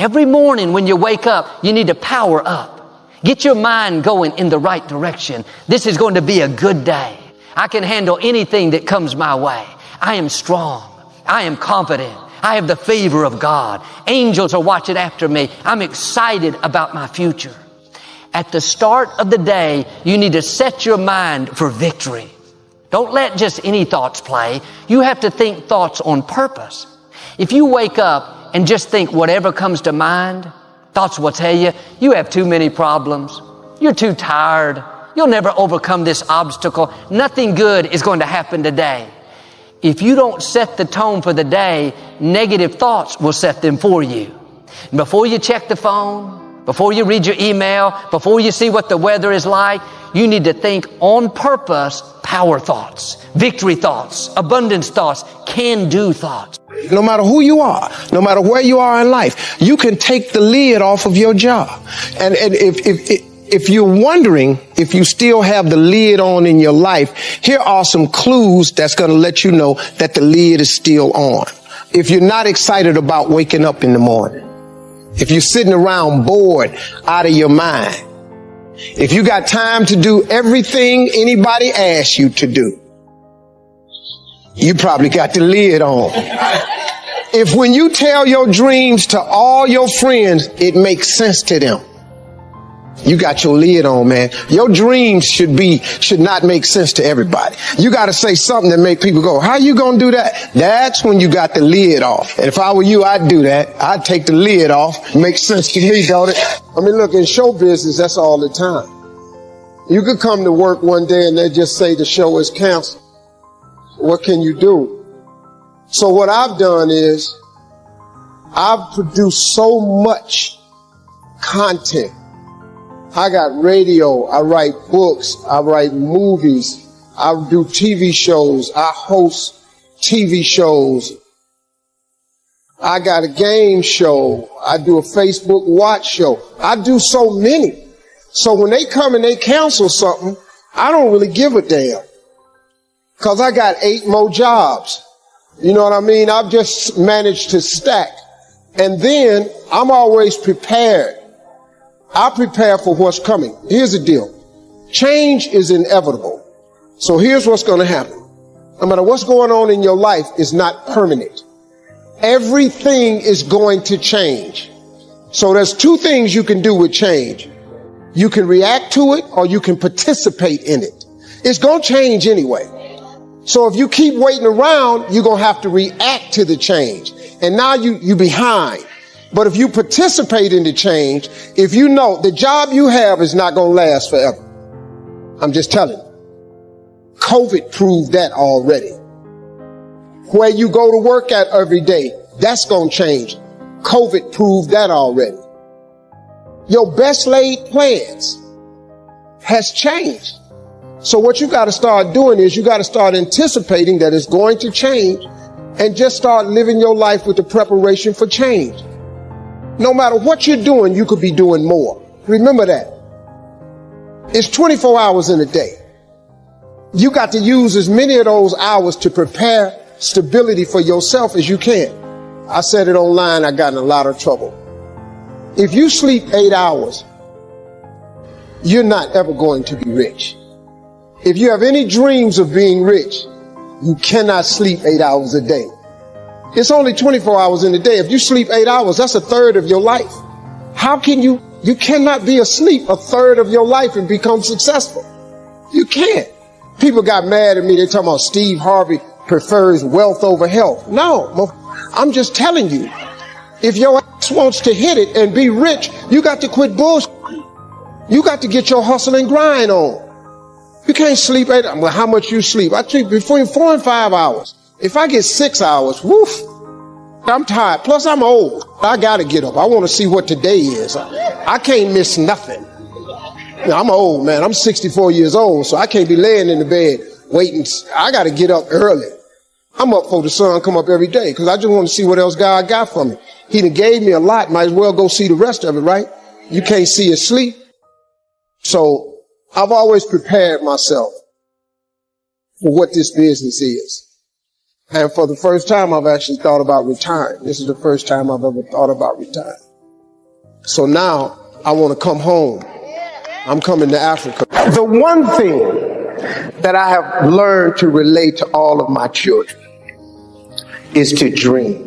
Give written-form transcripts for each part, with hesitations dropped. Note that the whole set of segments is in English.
Every morning when you wake up, you need to power up. Get your mind going in the right direction. This is going to be a good day. I can handle anything that comes my way. I am strong. I am confident. I have the favor of God. Angels are watching after me. I'm excited about my future. At the start of the day, you need to set your mind for victory. Don't let just any thoughts play. You have to think thoughts on purpose. If you wake up and just think whatever comes to mind, thoughts will tell you, you have too many problems. You're too tired. You'll never overcome this obstacle. Nothing good is going to happen today. If you don't set the tone for the day, negative thoughts will set them for you. And before you check the phone, before you read your email, before you see what the weather is like, you need to think on purpose, power thoughts, victory thoughts, abundance thoughts, can-do thoughts. No matter who you are, no matter where you are in life, you can take the lid off of your job. And if you're wondering if you still have the lid on in your life, here are some clues that's going to let you know that the lid is still on. If you're not excited about waking up in the morning, if you're sitting around bored out of your mind, if you got time to do everything anybody asks you to do, you probably got the lid on. If when you tell your dreams to all your friends, it makes sense to them, you got your lid on, man. Your dreams should not make sense to everybody. You got to say something that make people go, how you going to do that? That's when you got the lid off. And if I were you, I'd do that. I'd take the lid off. Makes sense to me, don't it? I mean, look, in show business, that's all the time. You could come to work one day and they just say the show is canceled. What can you do? So what I've done is I've produced so much content. I got radio, I write books, I write movies, I do TV shows, I host TV shows, I got a game show, I do a Facebook watch show. I do so many. So when they come and they cancel something, I don't really give a damn. Cause I got 8 more jobs. You know what I mean? I've just managed to stack. And then I'm always prepared. I prepare for what's coming. Here's the deal. Change is inevitable. So here's what's going to happen. No matter what's going on in your life is not permanent. Everything is going to change. So there's 2 things you can do with change. You can react to it or you can participate in it. It's going to change anyway. So if you keep waiting around, you're going to have to react to the change. And now you're behind. But if you participate in the change, if you know the job you have is not going to last forever. I'm just telling you. COVID proved that already. Where you go to work at every day, that's going to change. COVID proved that already. Your best laid plans has changed. So what you got to start doing is you got to start anticipating that it's going to change and just start living your life with the preparation for change. No matter what you're doing, you could be doing more. Remember that. It's 24 hours in a day. You got to use as many of those hours to prepare stability for yourself as you can. I said it online, I got in a lot of trouble. If you sleep 8 hours, you're not ever going to be rich. If you have any dreams of being rich, you cannot sleep 8 hours a day. It's only 24 hours in a day. If you sleep 8 hours, that's a third of your life. How can you cannot be asleep a third of your life and become successful. You can't. People got mad at me. They're talking about Steve Harvey prefers wealth over health. No, I'm just telling you, if your ass wants to hit it and be rich, you got to quit bullshit. You got to get your hustle and grind on. You can't sleep 8 hours. Well, how much you sleep? I sleep between 4 and 5 hours. If I get 6 hours, woof, I'm tired. Plus, I'm old. I got to get up. I want to see what today is. I can't miss nothing. I'm old, man. I'm 64 years old, so I can't be laying in the bed waiting. I got to get up early. I'm up before the sun come up every day because I just want to see what else God got for me. He done gave me a lot. Might as well go see the rest of it, right? You can't see it sleep. So I've always prepared myself for what this business is. And for the first time, I've actually thought about retiring. This is the first time I've ever thought about retiring. So now I want to come home. I'm coming to Africa. The one thing that I have learned to relate to all of my children is to dream.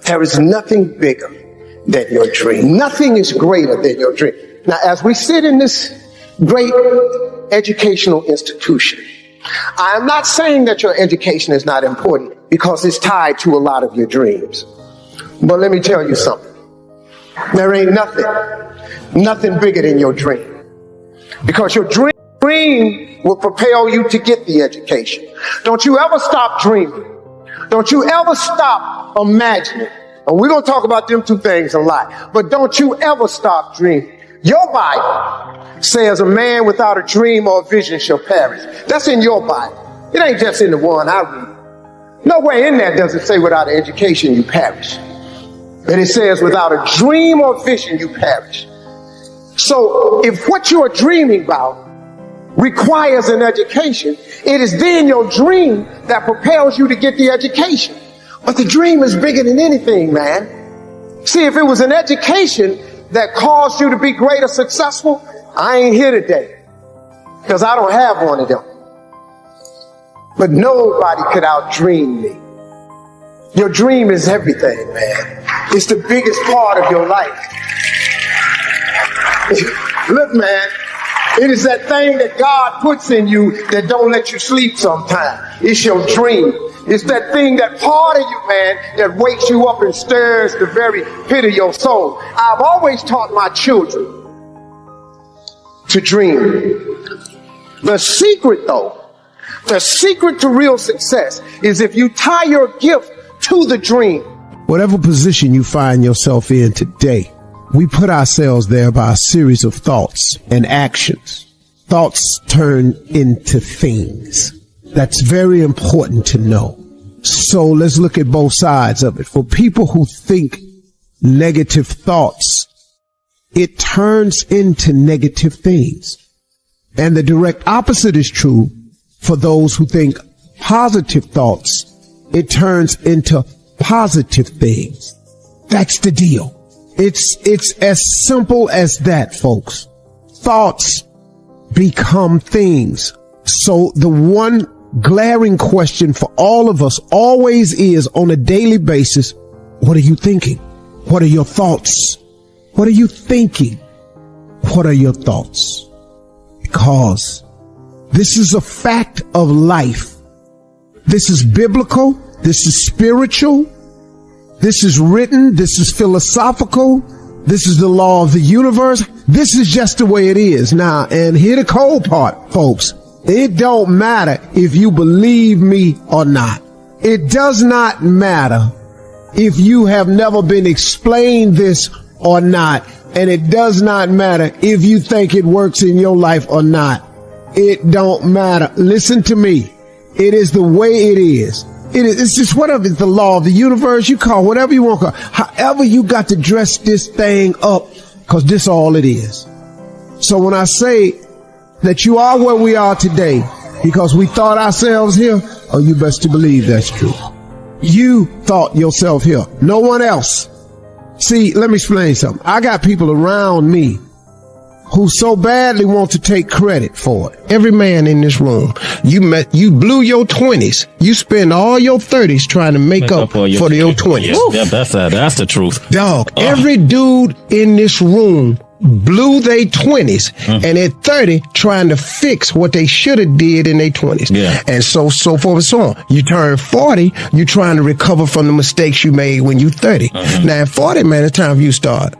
There is nothing bigger than your dream. Nothing is greater than your dream. Now, as we sit in this great educational institution, I am not saying that your education is not important, because it's tied to a lot of your dreams. But let me tell you something. There ain't nothing bigger than your dream. Because your dream will propel you to get the education. Don't you ever stop dreaming. Don't you ever stop imagining. And we're going to talk about them two things a lot. But don't you ever stop dreaming. Your Bible says a man without a dream or a vision shall perish. That's in your Bible. It ain't just in the one I read. Nowhere in there does it say without an education you perish. But it says without a dream or vision you perish. So if what you are dreaming about requires an education, it is then your dream that propels you to get the education. But the dream is bigger than anything, man. See, if it was an education that caused you to be great or successful, I ain't here today, because I don't have one of them. But nobody could outdream me. Your dream is everything, man. It's the biggest part of your life. Look, man, it is that thing that God puts in you that don't let you sleep sometimes. It's your dream. It's that thing, that part of you, man, that wakes you up and stirs the very pit of your soul. I've always taught my children to dream. The secret, though, the secret to real success is if you tie your gift to the dream. Whatever position you find yourself in today, we put ourselves there by a series of thoughts and actions. Thoughts turn into things. That's very important to know. So let's look at both sides of it. For people who think negative thoughts, it turns into negative things. And the direct opposite is true for those who think positive thoughts. It turns into positive things. That's the deal. It's as simple as that, folks. Thoughts become things. So the one glaring question for all of us always is, on a daily basis, what are you thinking? What are your thoughts? What are you thinking? What are your thoughts? Because this is a fact of life. This is biblical. This is spiritual. This is written. This is philosophical. This is the law of the universe. This is just the way it is. Now, and here the cold part, folks. It don't matter if you believe me or not. It does not matter if you have never been explained this or not. And it does not matter if you think it works in your life or not. It don't matter. Listen to me. It is the way it is. It's just whatever. It's the law of the universe. You call whatever you want to call. However you got to dress this thing up, because this all it is. So when I say that you are where we are today because we thought ourselves here, oh, you best to believe that's true. You thought yourself here. No one else. See, let me explain something. I got people around me who so badly want to take credit for it. Every man in this room, you blew your 20s. You spend all your 30s trying to make up for your 20s. Yeah, that's the truth. Dog, every dude in this room blew their 20s and at 30 trying to fix what they should have did in their 20s. Yeah. And so forth and so on. You turn 40, you trying to recover from the mistakes you made when you 30. Now at 40, man, it's time for you to start.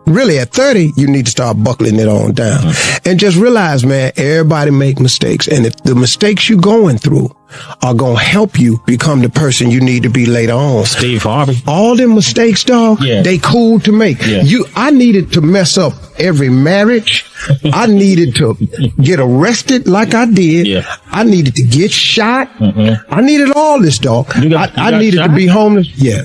Really, at 30, you need to start buckling it on down. And just realize, man, everybody make mistakes. And if the mistakes you're going through are going to help you become the person you need to be later on. Steve Harvey. All them mistakes, dog, they cool to make. Yeah. I needed to mess up every marriage. I needed to get arrested like I did. Yeah. I needed to get shot. I needed all this, dog. I needed shot? to be homeless. Yeah.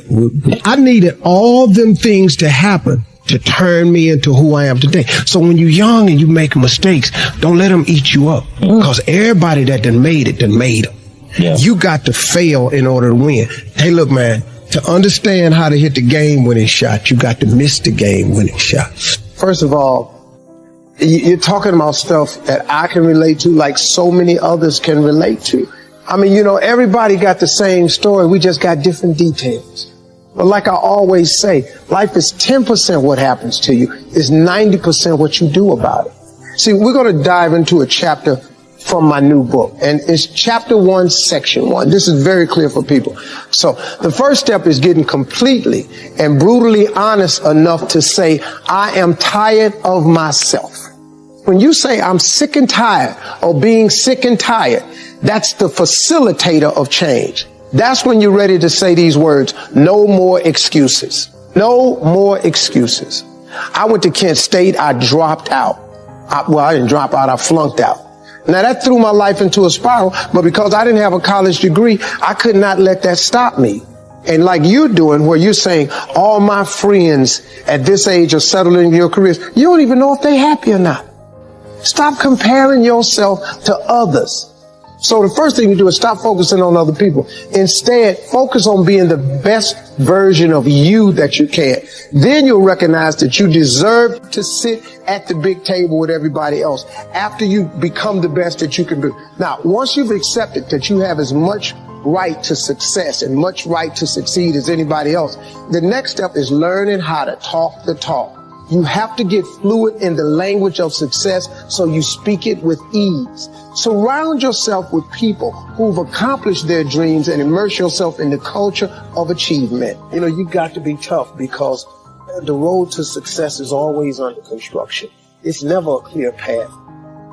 I needed all them things to happen to turn me into who I am today. So when you're young and you make mistakes, don't let them eat you up. Because everybody that done made it, done made them. Yeah. You got to fail in order to win. Hey, look, man, To understand how to hit the game-winning shot, you got to miss the game-winning shot. First of all, you're talking about stuff that I can relate to like so many others can relate to. I mean, you know, everybody got the same story. We just got different details. But like I always say, life is 10% what happens to you, is 90% what you do about it. See, we're going to dive into a chapter from my new book, and it's chapter 1, section 1. This is very clear for people. So the first step is getting completely and brutally honest enough to say, I am tired of myself. When you say I'm sick and tired of being sick and tired, that's the facilitator of change. That's when you're ready to say these words, no more excuses. No more excuses. I went to Kent State, I dropped out. I didn't drop out, I flunked out. Now that threw my life into a spiral, but because I didn't have a college degree, I could not let that stop me. And like you're doing, where you're saying, all my friends at this age are settling in your careers, you don't even know if they're happy or not. Stop comparing yourself to others. So the first thing you do is stop focusing on other people. Instead, focus on being the best version of you that you can. Then you'll recognize that you deserve to sit at the big table with everybody else after you become the best that you can be. Now, once you've accepted that you have as much right to success and much right to succeed as anybody else, the next step is learning how to talk the talk. You have to get fluid in the language of success so you speak it with ease. Surround yourself with people who've accomplished their dreams and immerse yourself in the culture of achievement. You know, you got to be tough because the road to success is always under construction. It's never a clear path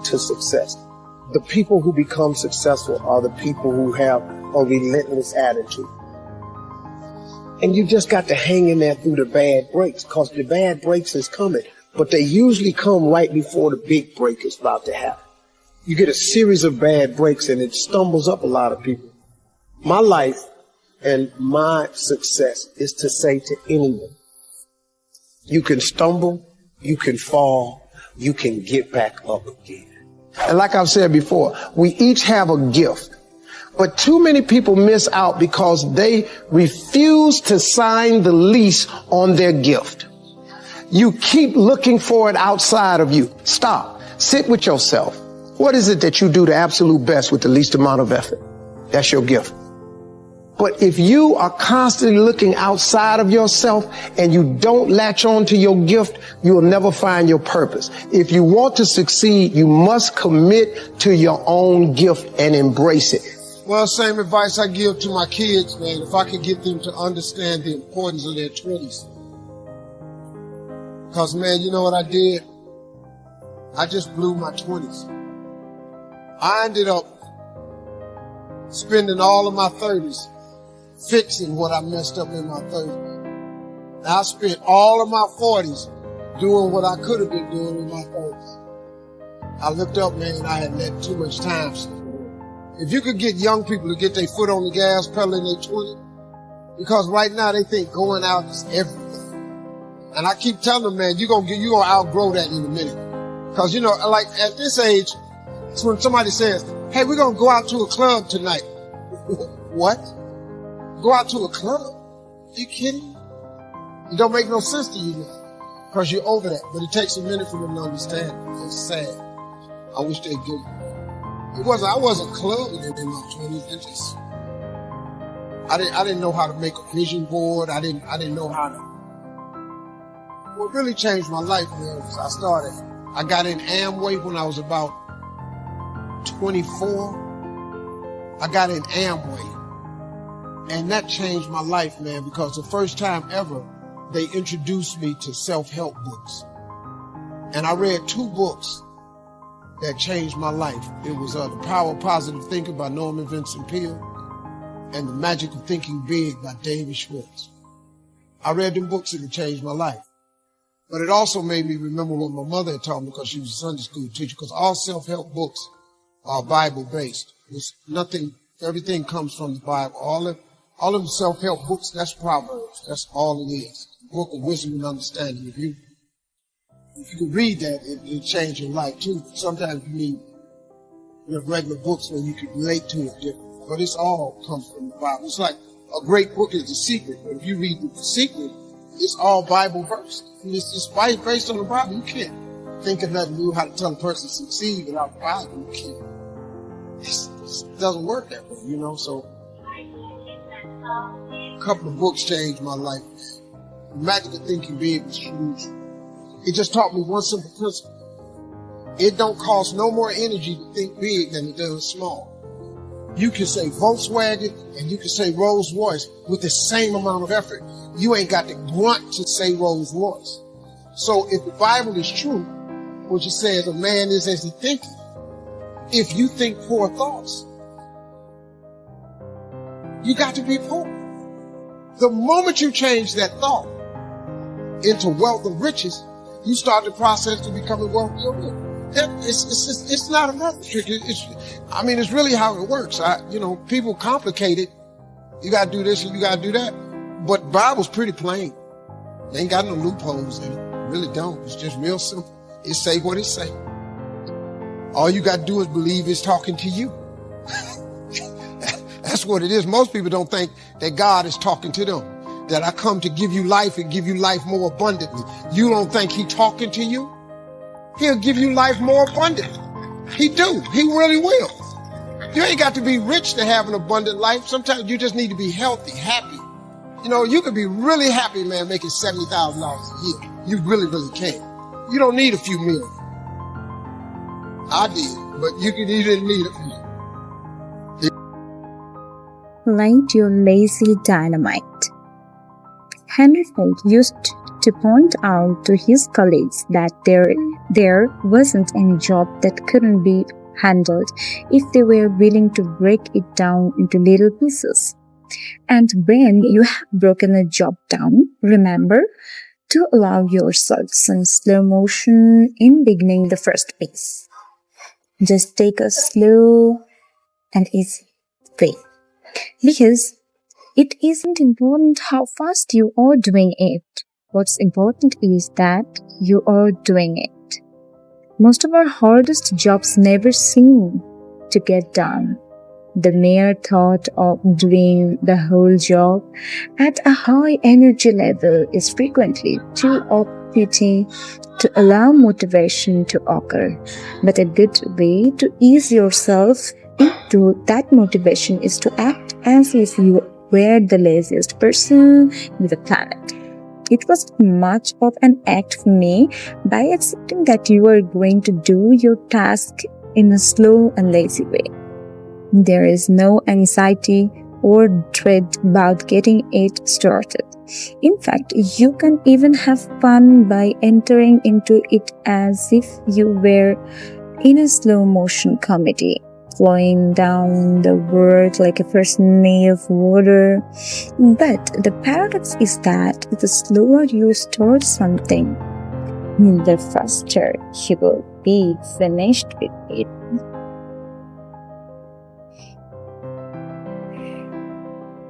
to success. The people who become successful are the people who have a relentless attitude. And you just got to hang in there through the bad breaks, because the bad breaks is coming. But they usually come right before the big break is about to happen. You get a series of bad breaks and it stumbles up a lot of people. My life and my success is to say to anyone, you can stumble, you can fall, you can get back up again. And like I've said before, we each have a gift. But too many people miss out because they refuse to sign the lease on their gift. You keep looking for it outside of you. Stop. Sit with yourself. What is it that you do the absolute best with the least amount of effort? That's your gift. But if you are constantly looking outside of yourself and you don't latch on to your gift, you will never find your purpose. If you want to succeed, you must commit to your own gift and embrace it. Well, same advice I give to my kids, man. If I could get them to understand the importance of their 20s. Because, man, you know what I did? I just blew my 20s. I ended up spending all of my 30s fixing what I messed up in my 30s. I spent all of my 40s doing what I could have been doing in my 30s. I looked up, man, and I had let too much time slip. If you could get young people to get their foot on the gas pedal in their 20s, because right now they think going out is everything. And I keep telling them, man, you're gonna outgrow that in a minute. Because, you know, like at this age, it's when somebody says, hey, we're gonna go out to a club tonight. What? Go out to a club? Are you kidding? It don't make no sense to you now, because you're over that. But it takes a minute for them to understand. It's sad. I wish they'd get it. I wasn't clubbing in my 20s. It just, I didn't know how to make a vision board. I didn't know how to. What really changed my life was I got in Amway when I was about 24. I got in Amway. And that changed my life, man, because the first time ever, they introduced me to self-help books. And I read 2 books that changed my life. It was The Power of Positive Thinking by Norman Vincent Peale and The Magic of Thinking Big by David Schwartz. I read them books and it changed my life. But it also made me remember what my mother had taught me, because she was a Sunday school teacher, because all self-help books are Bible-based. Everything comes from the Bible. All of them self-help books, that's Proverbs. That's all it is. A book of wisdom and understanding. If you can read that, it'll change your life too. Sometimes you need regular books where you can relate to it differently. But it's all comes from the Bible. It's like a great book is The Secret. But if you read The Secret, it's all Bible verse. It's just based on the Bible. You can't think of nothing new how to tell a person to succeed without the Bible. You can't. It doesn't work that way, you know. So a couple of books changed my life. Magic of Thinking Big was huge. It just taught me one simple principle. It don't cost no more energy to think big than it does small. You can say Volkswagen and you can say Rolls Royce with the same amount of effort. You ain't got the grunt to say Rolls Royce. So if the Bible is true, which it says a man is as he thinketh, if you think poor thoughts, you got to be poor. The moment you change that thought into wealth and riches, you start the process to becoming wealthy or rich. It's not another trick. It's really how it works. People complicate it. You got to do this and you got to do that. But the Bible's pretty plain. They ain't got no loopholes in it. Really don't. It's just real simple. It say what it say. All you got to do is believe it's talking to you. That's what it is. Most people don't think that God is talking to them. That I come to give you life and give you life more abundantly. You don't think He talking to you? He'll give you life more abundantly. He do. He really will. You ain't got to be rich to have an abundant life. Sometimes you just need to be healthy, happy. You could be really happy, man, making $70,000 a year. You really, really can. You don't need a few million. I did, but you didn't need a few. Light your lazy dynamite. Henry Ford used to point out to his colleagues that there wasn't any job that couldn't be handled if they were willing to break it down into little pieces. And when you have broken a job down, remember to allow yourself some slow motion in beginning the first piece. Just take a slow and easy way. Because it isn't important how fast you are doing it. What's important is that you are doing it. Most of our hardest jobs never seem to get done. The mere thought of doing the whole job at a high energy level is frequently too off-putting to allow motivation to occur. But a good way to ease yourself into that motivation is to act as if you were the laziest person in the planet. It was much of an act for me by accepting that you are going to do your task in a slow and lazy way. There is no anxiety or dread about getting it started. In fact, you can even have fun by entering into it as if you were in a slow motion comedy, flowing down the world like a first made of water. But the paradox is that the slower you start something, the faster you will be finished with it.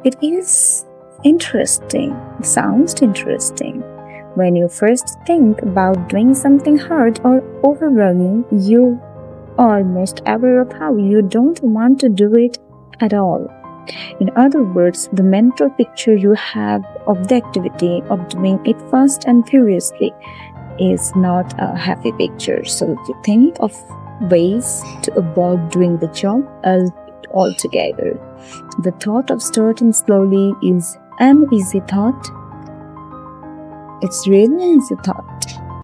It is interesting, it sounds interesting. When you first think about doing something hard or overwhelming, you are most aware of how you don't want to do it at all. In other words, the mental picture you have of the activity of doing it fast and furiously is not a happy picture. So you think of ways to avoid doing the job altogether. The thought of starting slowly is an easy thought. It's really an easy thought.